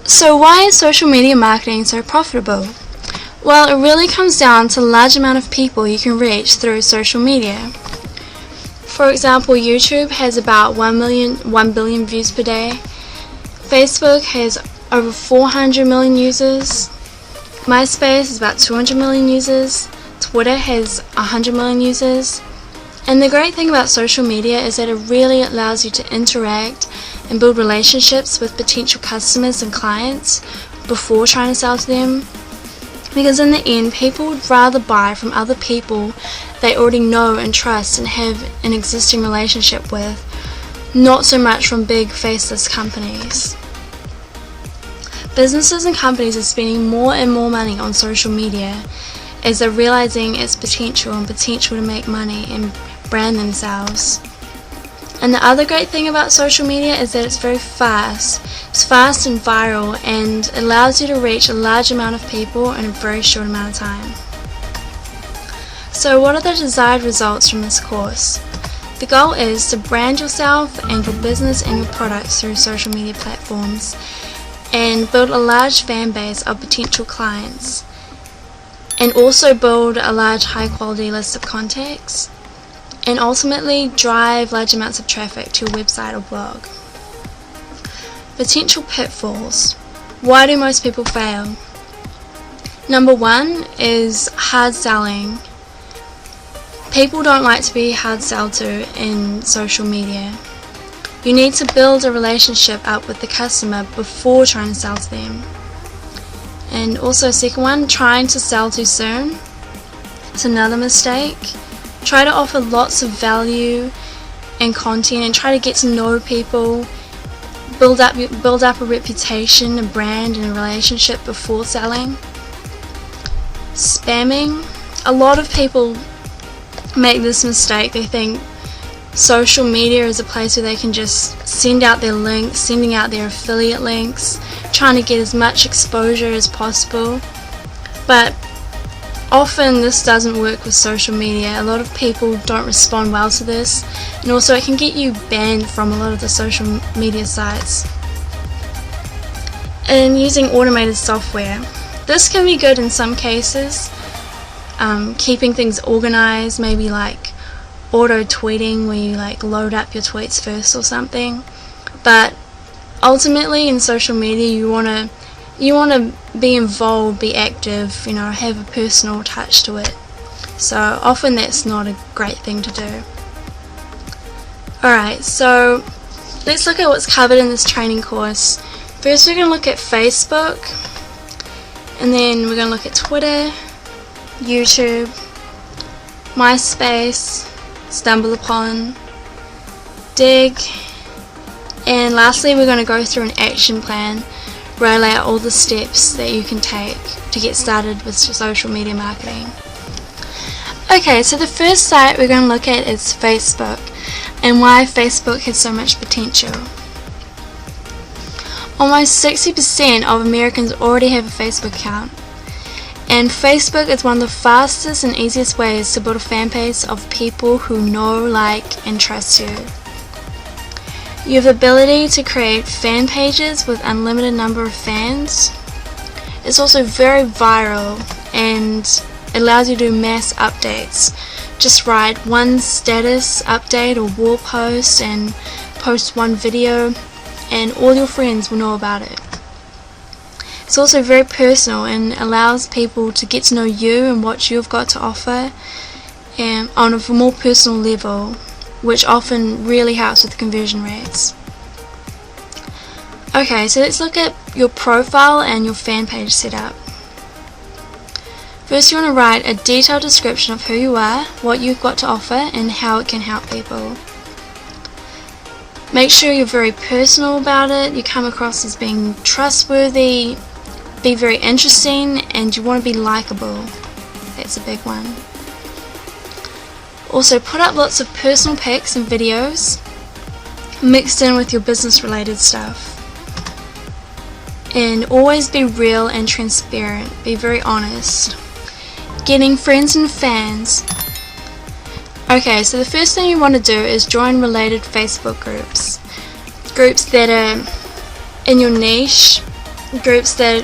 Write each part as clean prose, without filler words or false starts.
So why is social media marketing so profitable? Well, it really comes down to the large amount of people you can reach through social media. For example, YouTube has about 1 billion views per day. Facebook has over 400 million users. MySpace is about 200 million users. Twitter has 100 million users. And the great thing about social media is that it really allows you to interact and build relationships with potential customers and clients before trying to sell to them. Because in the end, people would rather buy from other people they already know and trust and have an existing relationship with, not so much from big faceless companies. Businesses and companies are spending more and more money on social media as they're realizing its potential to make money and brand themselves. And the other great thing about social media is that it's very fast. It's fast and viral and allows you to reach a large amount of people in a very short amount of time. So what are the desired results from this course? The goal is to brand yourself and your business and your products through social media platforms and build a large fan base of potential clients, and also build a large high quality list of contacts, and ultimately drive large amounts of traffic to your website or blog. Potential pitfalls. Why do most people fail? Number one is hard selling. People don't like to be hard sold to in social media. You need to build a relationship up with the customer before trying to sell to them. And also, second one, trying to sell too soon. It's another mistake. Try to offer lots of value and content and try to get to know people, build up a reputation, a brand and a relationship before selling. Spamming. A lot of people make this mistake. They think social media is a place where they can just send out their links, sending out their affiliate links, trying to get as much exposure as possible. But often this doesn't work with social media. A lot of people don't respond well to this, and also it can get you banned from a lot of the social media sites. And using automated software. This can be good in some cases, keeping things organized, maybe like auto tweeting where you like load up your tweets first or something. But ultimately in social media you want to be involved, be active, have a personal touch to it. So often that's not a great thing to do. Alright, so let's look at what's covered in this training course. First we're going to look at Facebook, and then we're going to look at Twitter, YouTube, MySpace, StumbleUpon, Dig, and lastly we're going to go through an action plan where I lay out all the steps that you can take to get started with social media marketing. Okay, so the first site we're going to look at is Facebook, and why Facebook has so much potential. Almost 60% of Americans already have a Facebook account, and Facebook is one of the fastest and easiest ways to build a fan base of people who know, like, and trust you. You have the ability to create fan pages with unlimited number of fans. It's also very viral and it allows you to do mass updates. Just write one status update or wall post and post one video, and all your friends will know about it. It's also very personal and allows people to get to know you and what you've got to offer, and on a more personal level, which often really helps with conversion rates. Okay, so let's look at your profile and your fan page setup. First you want to write a detailed description of who you are, what you've got to offer, and how it can help people. Make sure you're very personal about it, you come across as being trustworthy, be very interesting, and you want to be likable. That's a big one. Also put up lots of personal pics and videos mixed in with your business related stuff. And always be real and transparent, be very honest. Getting friends and fans. Okay, so the first thing you want to do is join related Facebook groups. Groups that are in your niche, groups that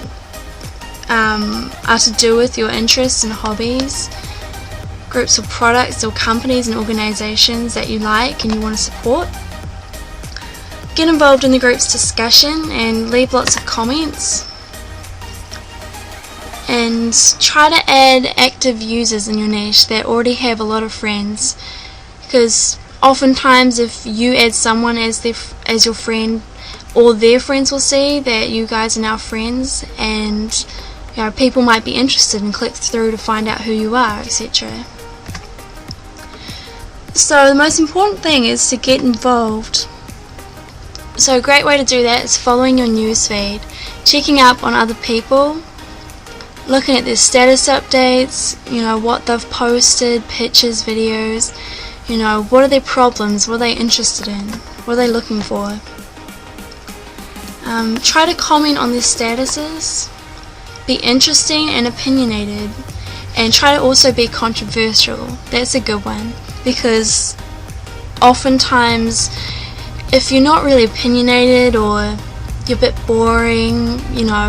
are to do with your interests and hobbies, groups of products or companies and organizations that you like and you want to support. Get involved in the group's discussion and leave lots of comments. And try to add active users in your niche that already have a lot of friends, because oftentimes if you add someone as your friend, all their friends will see that you guys are now friends, and people might be interested and click through to find out who you are, etc. So the most important thing is to get involved. So a great way to do that is following your newsfeed, checking up on other people, looking at their status updates, what they've posted, pictures, videos, what are their problems, what are they interested in, what are they looking for. Try to comment on their statuses, be interesting and opinionated, and try to also be controversial. That's a good one, because oftentimes if you're not really opinionated or you're a bit boring,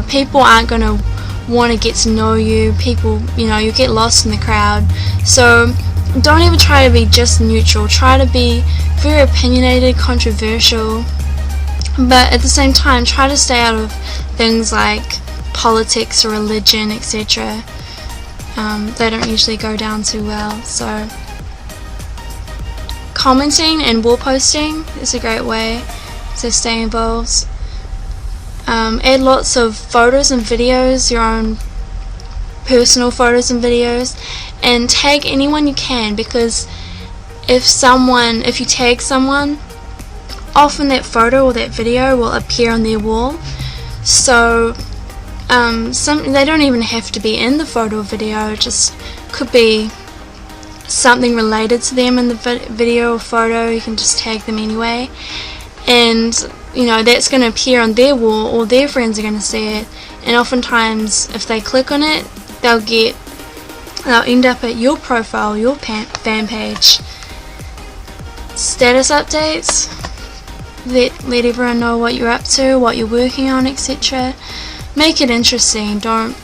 people aren't going to want to get to know you. People, you get lost in the crowd. So don't ever try to be just neutral. Try to be very opinionated, controversial, but at the same time try to stay out of things like politics or religion, etc. They don't usually go down too well. So commenting and wall posting is a great way to stay involved. Add lots of photos and videos, your own personal photos and videos, and tag anyone you can, because if you tag someone, often that photo or that video will appear on their wall. So they don't even have to be in the photo or video, it just could be something related to them in the video or photo. You can just tag them anyway, and that's going to appear on their wall, or their friends are going to see it, and oftentimes if they click on it, they'll end up at your profile, your fan page. Status updates, let everyone know what you're up to, what you're working on, etc. Make it interesting. Don't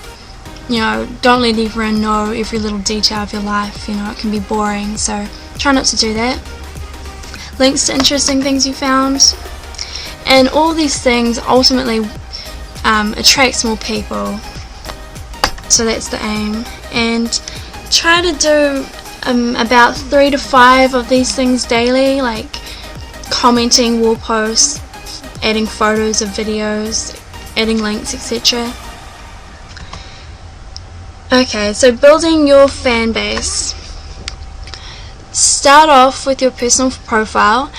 let everyone know every little detail of your life. It can be boring, so try not to do that. Links to interesting things you found. And all these things ultimately attracts more people, so that's the aim. And try to do about 3 to 5 of these things daily, like commenting, wall posts, adding photos of videos, adding links, etc. Okay, so building your fan base. Start off with your personal profile,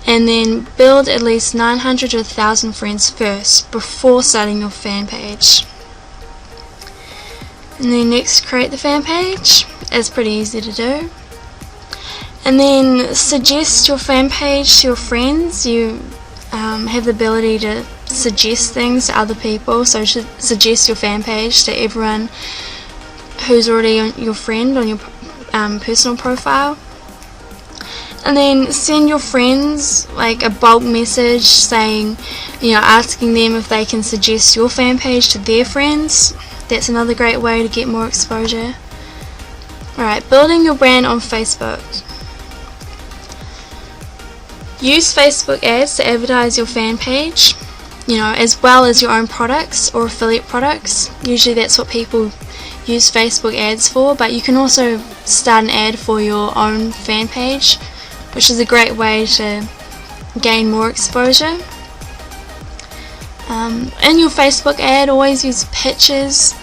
and then build at least 900 to 1,000 friends first before starting your fan page. And then next, create the fan page. It's pretty easy to do. And then suggest your fan page to your friends. You have the ability to suggest things to other people, so suggest your fan page to everyone who's already your friend on your personal profile. And then send your friends like a bulk message saying, asking them if they can suggest your fan page to their friends. That's another great way to get more exposure. Alright, building your brand on Facebook. Use Facebook ads to advertise your fan page, as well as your own products or affiliate products. Usually that's what people use Facebook ads for, but you can also start an ad for your own fan page, which is a great way to gain more exposure. In your Facebook ad, always use pictures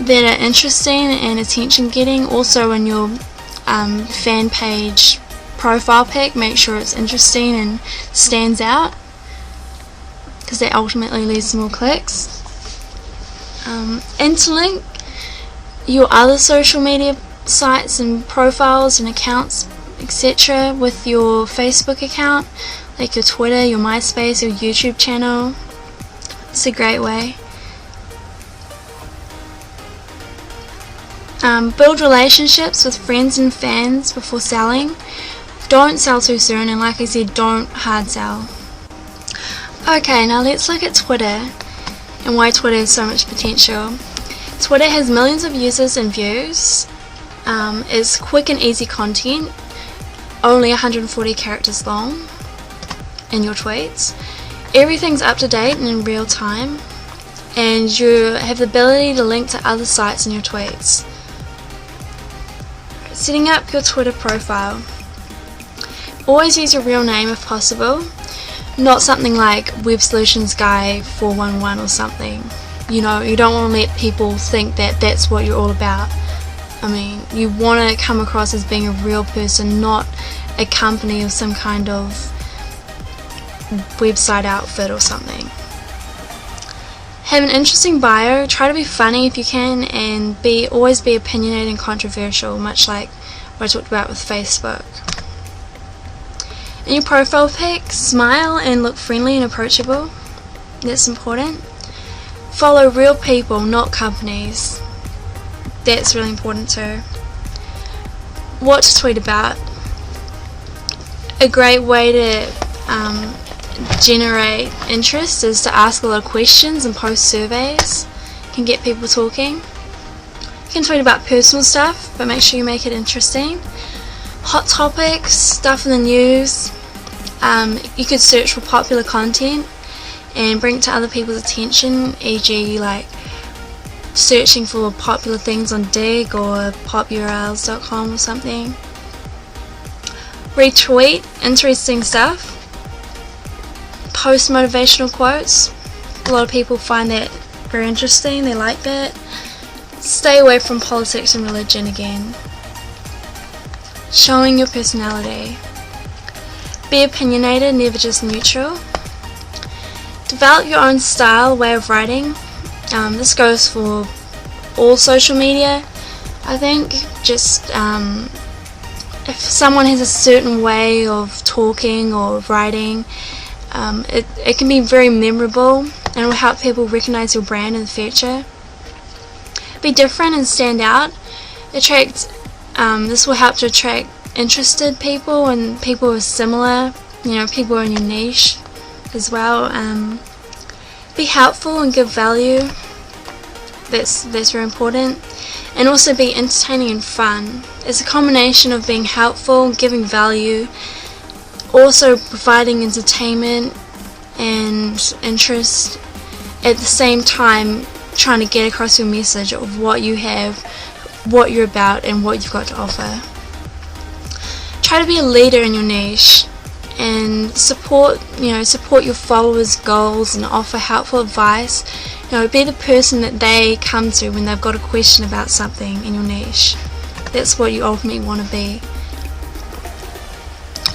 that are interesting and attention getting. Also in your fan page profile pic, make sure it's interesting and stands out, because that ultimately leads to more clicks. Interlink your other social media sites and profiles and accounts, etc. with your Facebook account, like your Twitter, your MySpace, your YouTube channel. It's a great way. Build relationships with friends and fans before selling. Don't sell too soon, and like I said, don't hard sell. Okay, now let's look at Twitter. and why Twitter has so much potential. Twitter has millions of users and views. It's quick and easy content, only 140 characters long in your tweets. Everything's up to date and in real time, and you have the ability to link to other sites in your tweets. Setting up your Twitter profile. Always use your real name if possible, not something like Web Solutions Guy 411 or something. You know, you don't want to let people think that that's what you're all about. I mean, you want to come across as being a real person, not a company or some kind of website outfit or something. Have an interesting bio, try to be funny if you can, and always be opinionated and controversial, much like what I talked about with Facebook. In your profile pic, smile and look friendly and approachable. That's important. Follow real people, not companies. That's really important too. What to tweet about. A great way to generate interest is to ask a lot of questions and post surveys. Can get people talking. You can tweet about personal stuff, but make sure you make it interesting. Hot topics, stuff in the news. You could search for popular content and bring it to other people's attention, e.g. like searching for popular things on Dig or popurls.com or something. Retweet interesting stuff. Post motivational quotes. A lot of people find that very interesting, they like that. Stay away from politics and religion again. Showing your personality. Be opinionated, never just neutral. Develop your own style, way of writing. This goes for all social media, I think. Just if someone has a certain way of talking or writing, it can be very memorable and will help people recognize your brand in the future. Be different and stand out. This will help to attract interested people and people who are similar, people in your niche as well. Be helpful and give value. That's very important. And also be entertaining and fun. It's a combination of being helpful, giving value, also providing entertainment and interest, at the same time trying to get across your message of what you have, what you're about, and what you've got to offer. Try to be a leader in your niche and support your followers' goals and offer helpful advice. Be the person that they come to when they've got a question about something in your niche. That's what you ultimately want to be.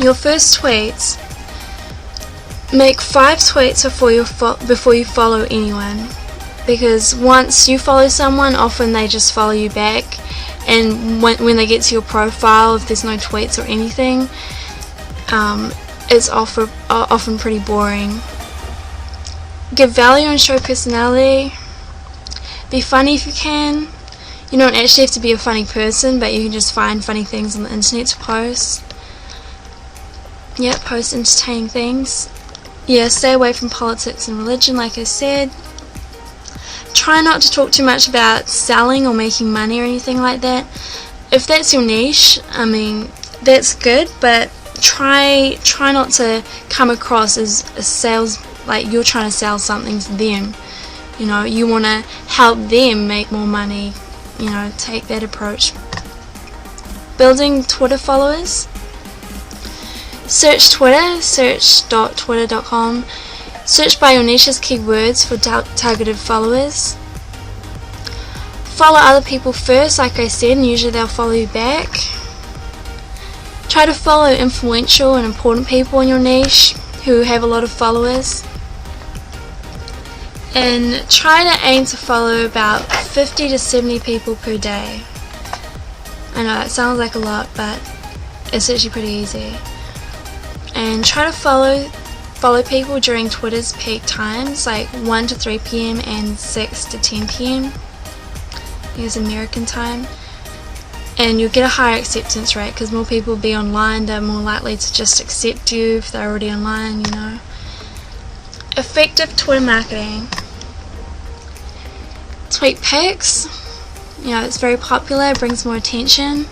Your first tweets. Make 5 tweets before you follow anyone, because once you follow someone, often they just follow you back, and when they get to your profile, if there's no tweets or anything, it's often pretty boring. Give value and show personality. Be funny if you can. You don't actually have to be a funny person, but you can just find funny things on the internet to post. Post entertaining things. Stay away from politics and religion, like I said. Try not to talk too much about selling or making money or anything like that. If that's your niche, that's good, but try not to come across as a sales, like you're trying to sell something to them. You want to help them make more money. Take that approach. Building Twitter followers. Search Twitter, search.twitter.com. Search by your niche's keywords for targeted followers. Follow other people first, like I said, and usually they'll follow you back. Try to follow influential and important people in your niche who have a lot of followers. And try to aim to follow about 50 to 70 people per day. I know that sounds like a lot, but it's actually pretty easy. And try to follow people during Twitter's peak times, like 1 to 3 p.m. and 6 to 10 p.m. It's American time. And you'll get a higher acceptance rate because more people will be online. They're more likely to just accept you if they're already online. Effective Twitter marketing. Tweet pics, it's very popular, it brings more attention.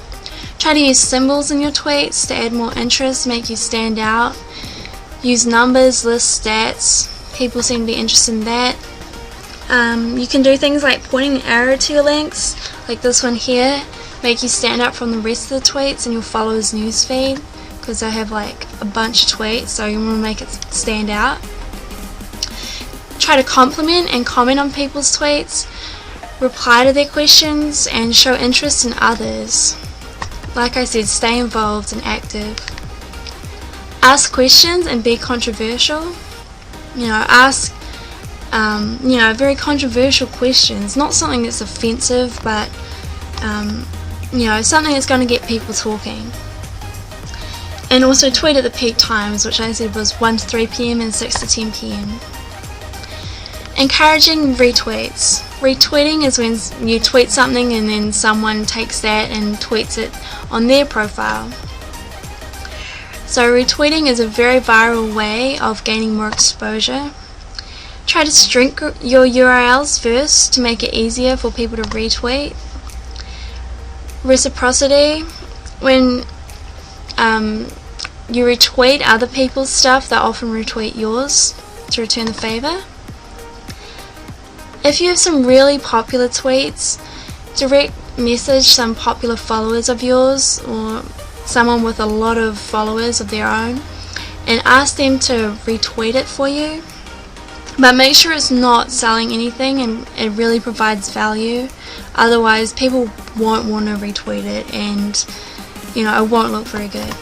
Try to use symbols in your tweets to add more interest, make you stand out. Use numbers, lists, stats. People seem to be interested in that. You can do things like pointing an arrow to your links, like this one here, make you stand out from the rest of the tweets in your followers' newsfeed, because they have like a bunch of tweets, so you want to make it stand out. Try to compliment and comment on people's tweets, reply to their questions, and show interest in others. Like I said, stay involved and active. Ask questions and be controversial. Ask very controversial questions. Not something that's offensive, but something that's going to get people talking. And also tweet at the peak times, which I said was 1 to 3 p.m. and 6 to 10 p.m. Encouraging retweets. Retweeting is when you tweet something and then someone takes that and tweets it on their profile. So retweeting is a very viral way of gaining more exposure. Try to string your URLs first to make it easier for people to retweet. Reciprocity. When you retweet other people's stuff, they often retweet yours to return the favor. If you have some really popular tweets, direct message some popular followers of yours or someone with a lot of followers of their own and ask them to retweet it for you. But make sure it's not selling anything and it really provides value. Otherwise, people won't want to retweet it and it won't look very good.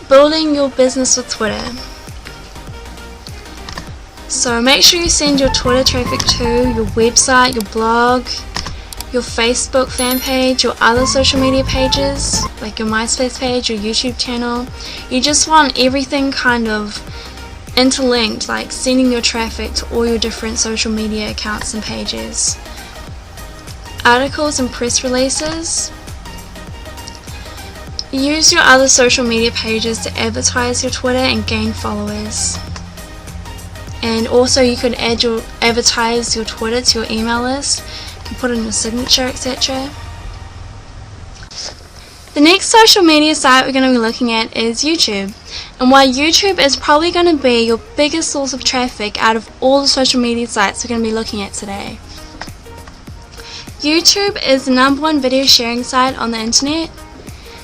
Building your business with Twitter. So make sure you send your Twitter traffic to your website, your blog, your Facebook fan page, your other social media pages, like your MySpace page, your YouTube channel. You just want everything kind of interlinked, like sending your traffic to all your different social media accounts and pages. Articles and press releases. Use your other social media pages to advertise your Twitter and gain followers. And also you could advertise your Twitter to your email list, you can put in your signature, etc. The next social media site we're going to be looking at is YouTube, and why YouTube is probably going to be your biggest source of traffic out of all the social media sites we're going to be looking at today. YouTube is the #1 video sharing site on the internet.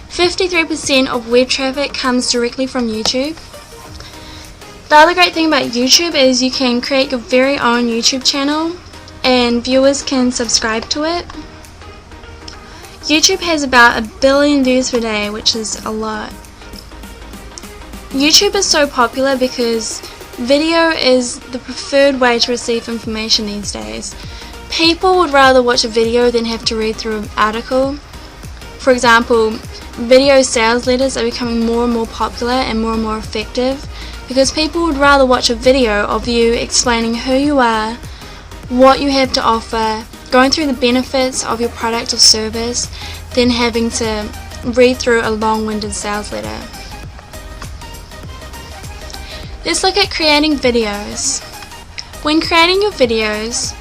53% of web traffic comes directly from YouTube. The other great thing about YouTube is you can create your very own YouTube channel and viewers can subscribe to it. YouTube has about 1 billion views per day, which is a lot. YouTube is so popular because video is the preferred way to receive information these days. People would rather watch a video than have to read through an article. For example, video sales letters are becoming more and more popular and more effective because people would rather watch a video of you explaining who you are, what you have to offer, going through the benefits of your product or service, than having to read through a long-winded sales letter. Let's look at creating videos. When creating your videos,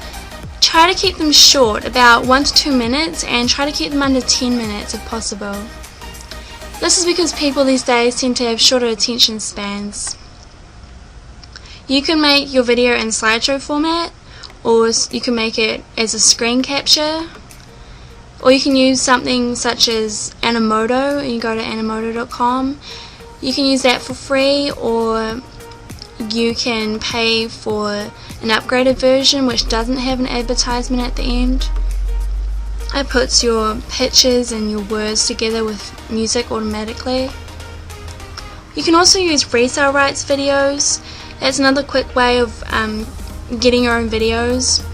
try to keep them short, about 1 to 2 minutes, and try to keep them under 10 minutes if possible. This is because people these days tend to have shorter attention spans. You can make your video in slideshow format, or you can make it as a screen capture, or you can use something such as Animoto, and you go to animoto.com. You can use that for free, or you can pay for an upgraded version which doesn't have an advertisement at the end. It puts your pictures and your words together with music automatically. You can also use resale rights videos. That's another quick way of getting your own videos.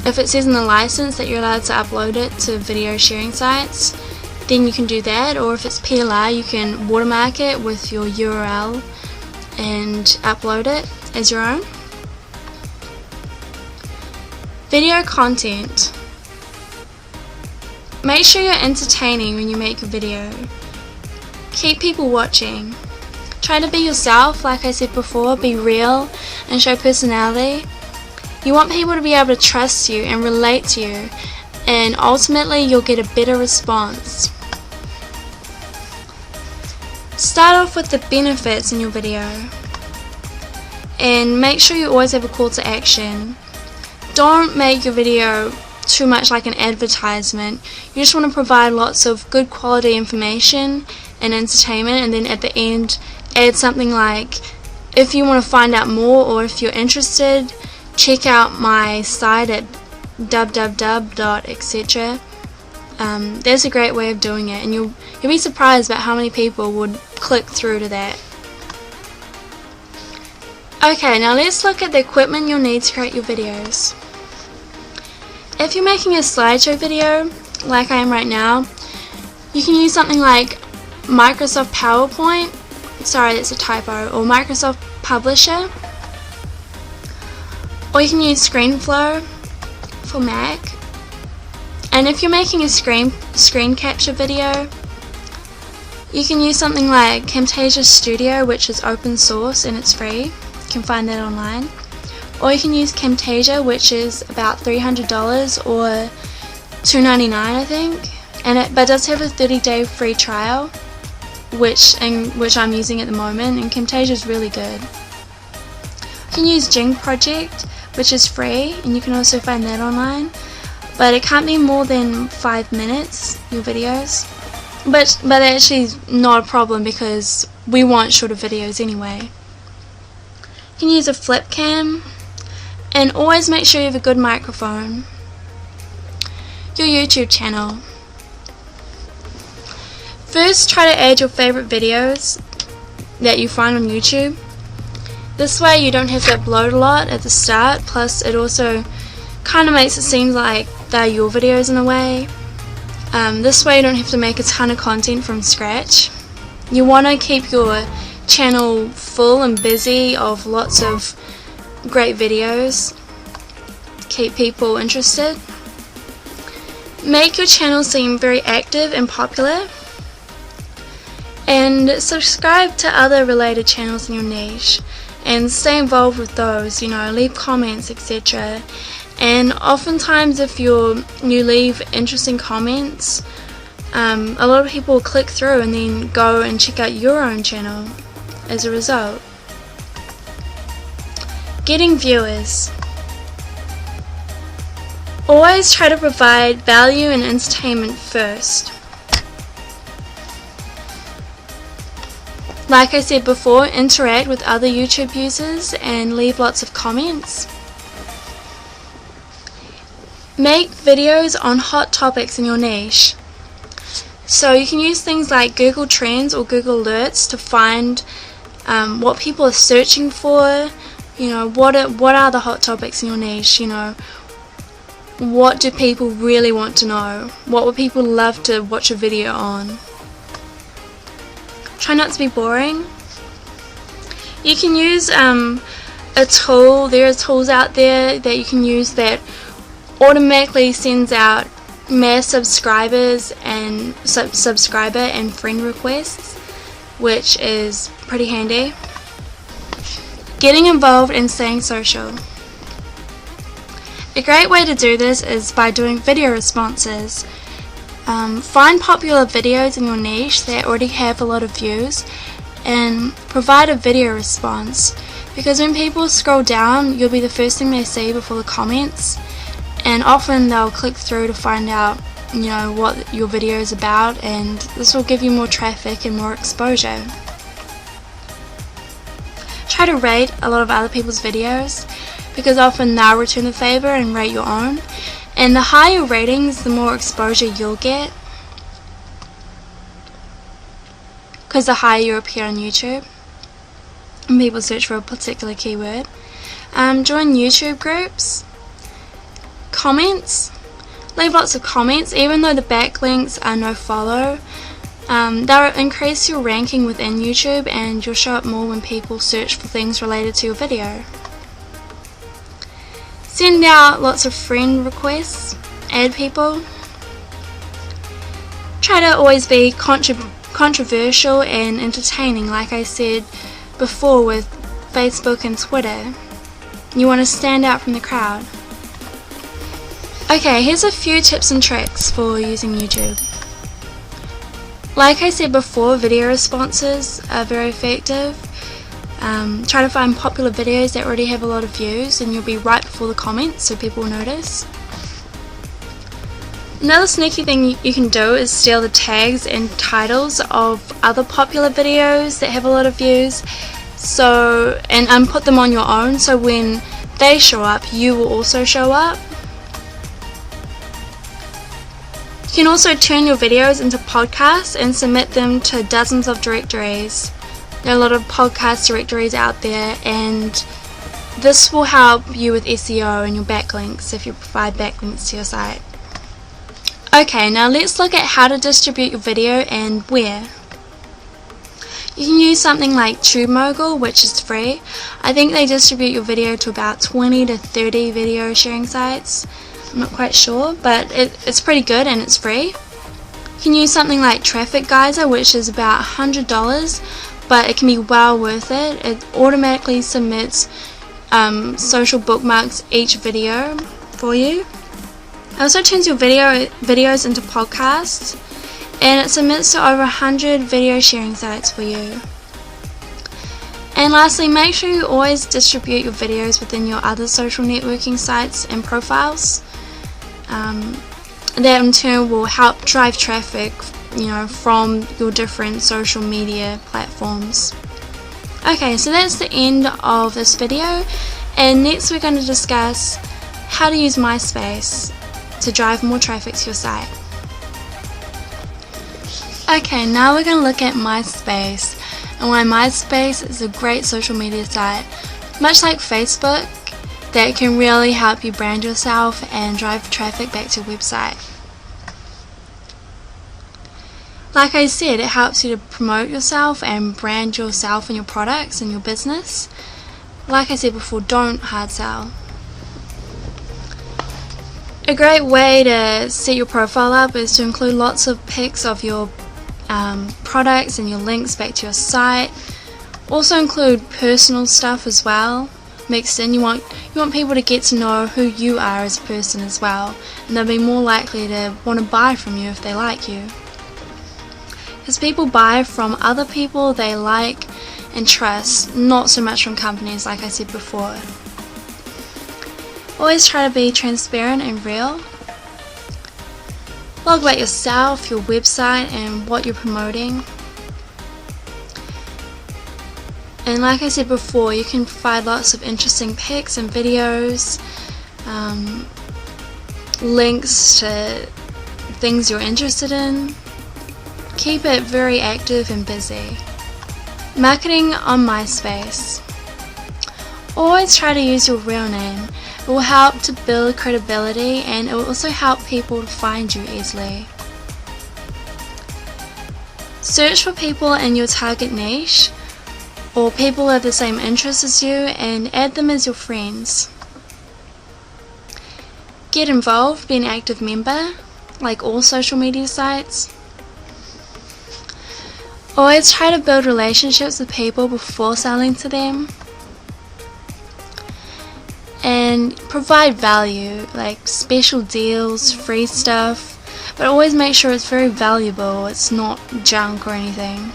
If it says in the license that you're allowed to upload it to video sharing sites, then you can do that, or if it's PLR, you can watermark it with your URL and upload it as your own. Video content. Make sure you're entertaining when you make a video. Keep people watching. Try to be yourself, like I said before, be real and show personality. You want people to be able to trust you and relate to you, and ultimately you'll get a better response. Start off with the benefits in your video, and make sure you always have a call to action. Don't make your video too much like an advertisement. You just want to provide lots of good quality information and entertainment, and then at the end add something like, if you want to find out more, or if you're interested, check out my site at www.etc. There's a great way of doing it, and you'll be surprised about how many people would click through to that. Okay, now let's look at the equipment you'll need to create your videos. If you're making a slideshow video, like I am right now, you can use something like Microsoft PowerPoint, sorry that's a typo, or Microsoft Publisher, or you can use ScreenFlow for Mac. And if you're making a screen capture video, you can use something like Camtasia Studio, which is open source and it's free. You can find that online. Or you can use Camtasia, which is about $300 or $299 I think, but it does have a 30-day free trial, which I'm using at the moment, and Camtasia is really good. You can use Jing Project, which is free, and you can also find that online, but it can't be more than 5 minutes, your videos, but actually not a problem because we want shorter videos anyway. You can use a flip cam, and always make sure you have a good microphone. Your YouTube channel. First, try to add your favorite videos that you find on YouTube. This way you don't have to upload a lot at the start, plus it also kind of makes it seem like they're your videos in a way. This way you don't have to make a ton of content from scratch. You want to keep your channel full and busy of lots of great videos. Keep people interested. Make your channel seem very active and popular. And subscribe to other related channels in your niche and stay involved with those, leave comments, etc. And oftentimes if you leave interesting comments, a lot of people will click through and then go and check out your own channel as a result. Getting viewers. Always try to provide value and entertainment first. Like I said before, interact with other YouTube users and leave lots of comments. Make videos on hot topics in your niche. So you can use things like Google Trends or Google Alerts to find what people are searching for. What are the hot topics in your niche? What do people really want to know? What would people love to watch a video on? Try not to be boring. You can use a tool. There are tools out there that you can use that automatically sends out mass subscribers and subscriber and friend requests, which is pretty handy. Getting involved and staying social. A great way to do this is by doing video responses. Find popular videos in your niche that already have a lot of views and provide a video response, because when people scroll down you'll be the first thing they see before the comments, and often they'll click through to find out what your video is about, and this will give you more traffic and more exposure. Try to rate a lot of other people's videos, because often they'll return the favor and rate your own, and the higher ratings the more exposure you'll get, because the higher you appear on YouTube and people search for a particular keyword. Join YouTube groups. Comments. Leave lots of comments. Even though the backlinks are no follow, they'll increase your ranking within YouTube, and you'll show up more when people search for things related to your video. Send out lots of friend requests. Add people. Try to always be controversial and entertaining, like I said before with Facebook and Twitter. You want to stand out from the crowd. Okay, here's a few tips and tricks for using YouTube. Like I said before, video responses are very effective. Try to find popular videos that already have a lot of views, and you'll be right before the comments so people will notice. Another sneaky thing you can do is steal the tags and titles of other popular videos that have a lot of views, and put them on your own, so when they show up, you will also show up. You can also turn your videos into podcasts and submit them to dozens of directories. There are a lot of podcast directories out there, and this will help you with SEO and your backlinks if you provide backlinks to your site. Okay, now let's look at how to distribute your video and where. You can use something like TubeMogul, which is free. I think they distribute your video to about 20 to 30 video sharing sites. I'm not quite sure, but it's pretty good and it's free. You can use something like Traffic Geyser, which is about $100, but it can be well worth it. It automatically submits social bookmarks each video for you. It also turns your videos into podcasts, and it submits to over 100 video sharing sites for you. And lastly, make sure you always distribute your videos within your other social networking sites and profiles. That in turn will help drive traffic, from your different social media platforms. Okay, so that's the end of this video, and next we're going to discuss how to use MySpace to drive more traffic to your site. Okay, now we're going to look at MySpace and why MySpace is a great social media site, much like Facebook, that can really help you brand yourself and drive traffic back to your website. Like I said, it helps you to promote yourself and brand yourself and your products and your business. Like I said before, don't hard sell. A great way to set your profile up is to include lots of pics of your products and your links back to your site. Also include personal stuff as well mixed in. You want people to get to know who you are as a person as well, and they'll be more likely to want to buy from you if they like you. Because people buy from other people they like and trust, not so much from companies, like I said before. Always try to be transparent and real. Blog about yourself, your website, and what you're promoting. And like I said before, you can provide lots of interesting pics and videos, links to things you're interested in. Keep it very active and busy. Marketing on MySpace. Always try to use your real name. It will help to build credibility, and it will also help people to find you easily. Search for people in your target niche, or people who have the same interests as you, and add them as your friends. Get involved, be an active member, like all social media sites. Always try to build relationships with people before selling to them. And provide value, like special deals, free stuff, but always make sure it's very valuable, it's not junk or anything.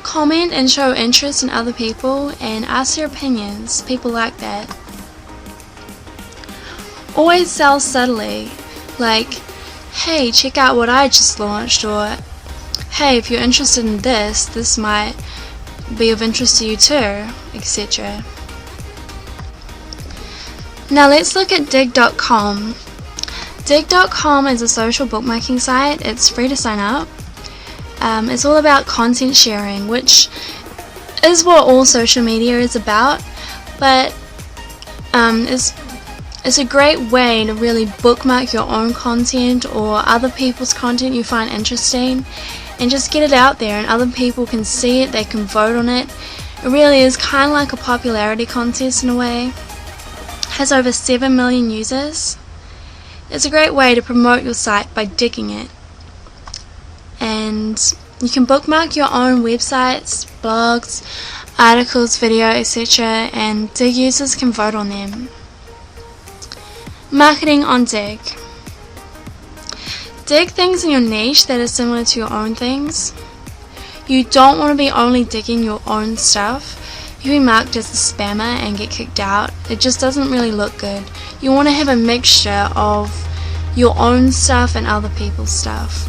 Comment and show interest in other people and ask their opinions, people like that. Always sell subtly, like, hey, check out what I just launched, or hey, if you're interested in this might be of interest to you too, etc. Now let's look at dig.com. Dig.com is a social bookmarking site. It's free to sign up. It's all about content sharing, which is what all social media is about, but it's a great way to really bookmark your own content or other people's content you find interesting, and just get it out there and other people can see it, they can vote on it. It really is kind of like a popularity contest in a way. Has over 7 million users. It's a great way to promote your site by digging it. And you can bookmark your own websites, blogs, articles, video, etc., and Dig users can vote on them. Marketing on Dig. Dig things in your niche that are similar to your own things. You don't want to be only digging your own stuff. You'll be marked as a spammer and get kicked out. It just doesn't really look good. You want to have a mixture of your own stuff and other people's stuff.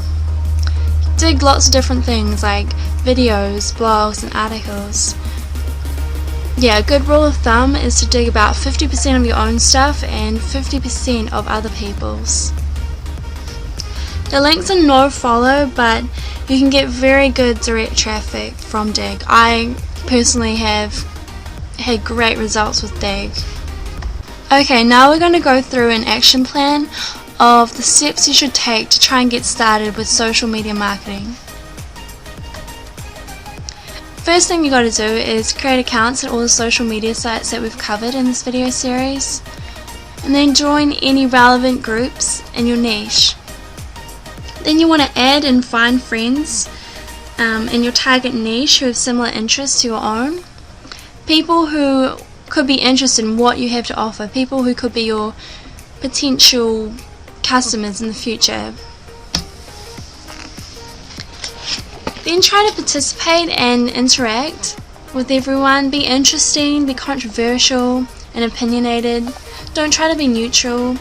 Dig lots of different things like videos, blogs, and articles. Yeah, a good rule of thumb is to dig about 50% of your own stuff and 50% of other people's. The links are no follow, but you can get very good direct traffic from Dig. I personally have had great results with Dig. Okay, now we're going to go through an action plan of the steps you should take to try and get started with social media marketing. First thing you got to do is create accounts at all the social media sites that we've covered in this video series, and then join any relevant groups in your niche. Then you want to add and find friends in your target niche who have similar interests to your own, people who could be interested in what you have to offer, people who could be your potential customers in the future. Then try to participate and interact with everyone. Be interesting, be controversial and opinionated. Don't try to be neutral.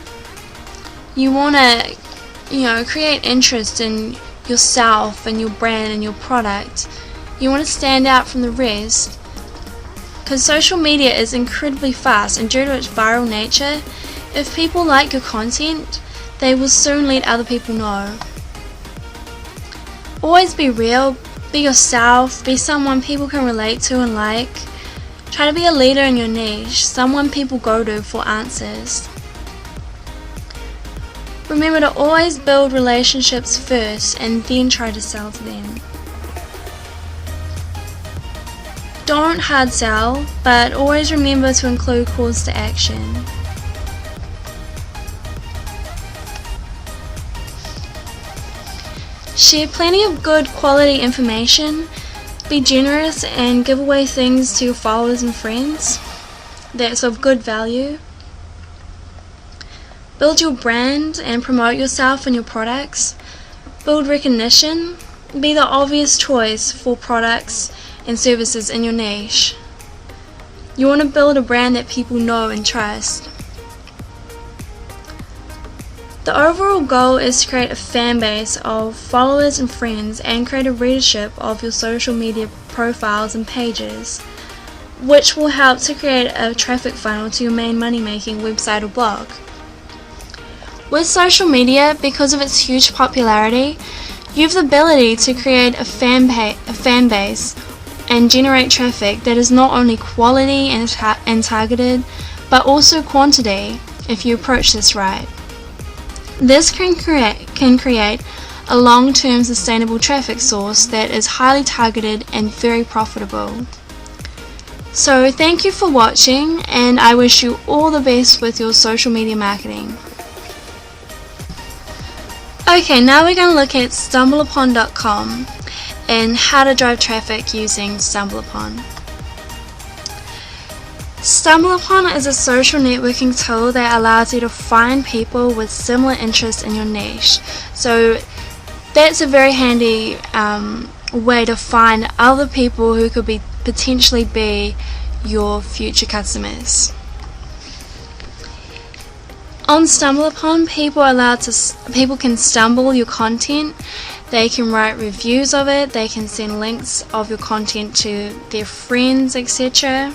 You want to, create interest in yourself and your brand and your product. You want to stand out from the rest. Because social media is incredibly fast, and due to its viral nature, if people like your content, they will soon let other people know. Always be real, be yourself, be someone people can relate to and like. Try to be a leader in your niche, someone people go to for answers. Remember to always build relationships first and then try to sell to them. Don't hard sell, but always remember to include calls to action. Share plenty of good quality information. Be generous and give away things to your followers and friends that's of good value. Build your brand and promote yourself and your products. Build recognition. Be the obvious choice for products and services in your niche. You want to build a brand that people know and trust. The overall goal is to create a fan base of followers and friends and create a readership of your social media profiles and pages, which will help to create a traffic funnel to your main money-making website or blog. With social media, because of its huge popularity, you have the ability to create a fan base and generate traffic that is not only quality and targeted, but also quantity if you approach this right. This can create a long-term sustainable traffic source that is highly targeted and very profitable. So thank you for watching, and I wish you all the best with your social media marketing. Okay, now we're going to look at StumbleUpon.com and how to drive traffic using StumbleUpon. StumbleUpon is a social networking tool that allows you to find people with similar interests in your niche. So that's a very handy way to find other people who could potentially be your future customers. On StumbleUpon, people can stumble your content. They can write reviews of it. They can send links of your content to their friends, etc.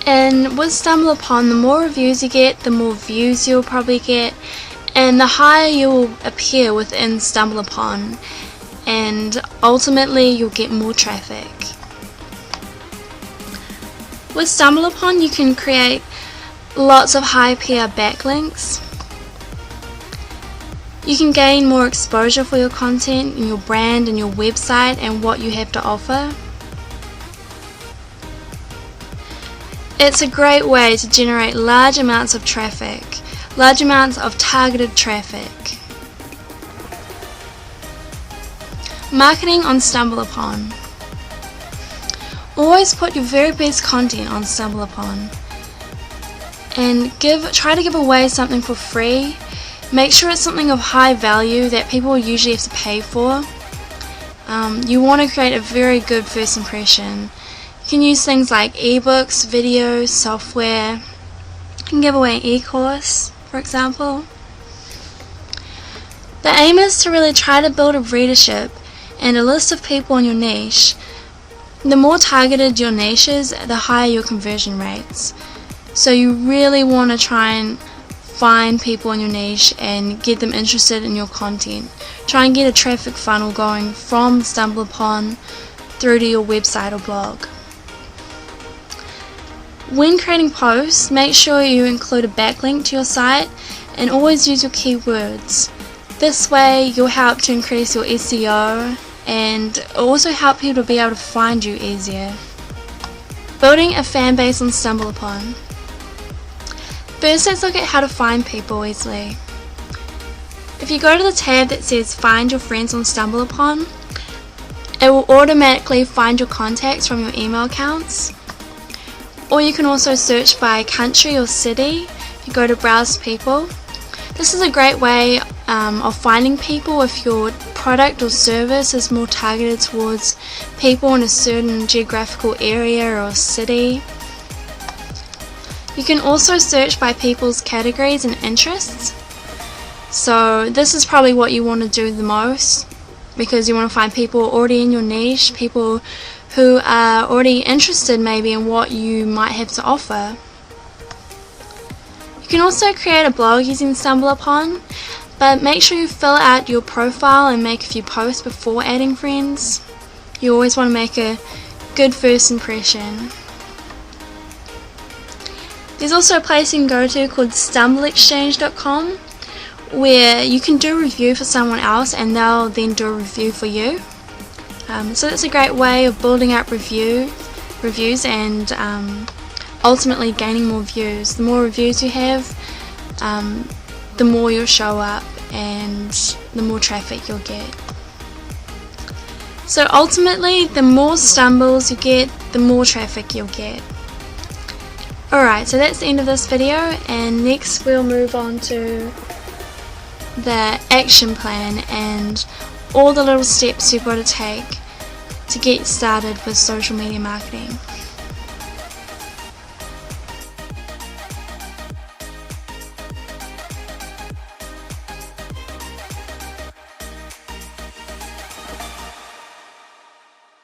And with StumbleUpon, the more reviews you get, the more views you'll probably get, and the higher you will appear within StumbleUpon, and ultimately you'll get more traffic. With StumbleUpon, you can create lots of high PR backlinks. You can gain more exposure for your content and your brand and your website and what you have to offer. It's a great way to generate large amounts of traffic, large amounts of targeted traffic. Marketing on StumbleUpon. Always put your very best content on StumbleUpon, and try to give away something for free. Make sure it's something of high value that people usually have to pay for. You want to create a very good first impression. You can use things like ebooks, videos, software. You can give away an e-course, for example. The aim is to really try to build a readership and a list of people in your niche. The more targeted your niche is, the higher your conversion rates. So you really want to try and find people in your niche and get them interested in your content. Try and get a traffic funnel going from StumbleUpon through to your website or blog. When creating posts, make sure you include a backlink to your site and always use your keywords. This way you'll help to increase your SEO and also help people to be able to find you easier. Building a fan base on StumbleUpon. First, let's look at how to find people easily. If you go to the tab that says Find Your Friends on StumbleUpon, it will automatically find your contacts from your email accounts. Or you can also search by country or city. If you go to Browse People, this is a great way of finding people if your product or service is more targeted towards people in a certain geographical area or city. You can also search by people's categories and interests. So this is probably what you want to do the most, because you want to find people already in your niche, people who are already interested maybe in what you might have to offer. You can also create a blog using StumbleUpon, but make sure you fill out your profile and make a few posts before adding friends. You always want to make a good first impression. There's also a place you can go to called stumbleexchange.com, where you can do a review for someone else and they'll then do a review for you. So that's a great way of building up reviews and ultimately gaining more views. The more reviews you have, the more you'll show up and the more traffic you'll get. So ultimately, the more stumbles you get, the more traffic you'll get. Alright, so that's the end of this video, and next we'll move on to the action plan and all the little steps you've got to take to get started with social media marketing.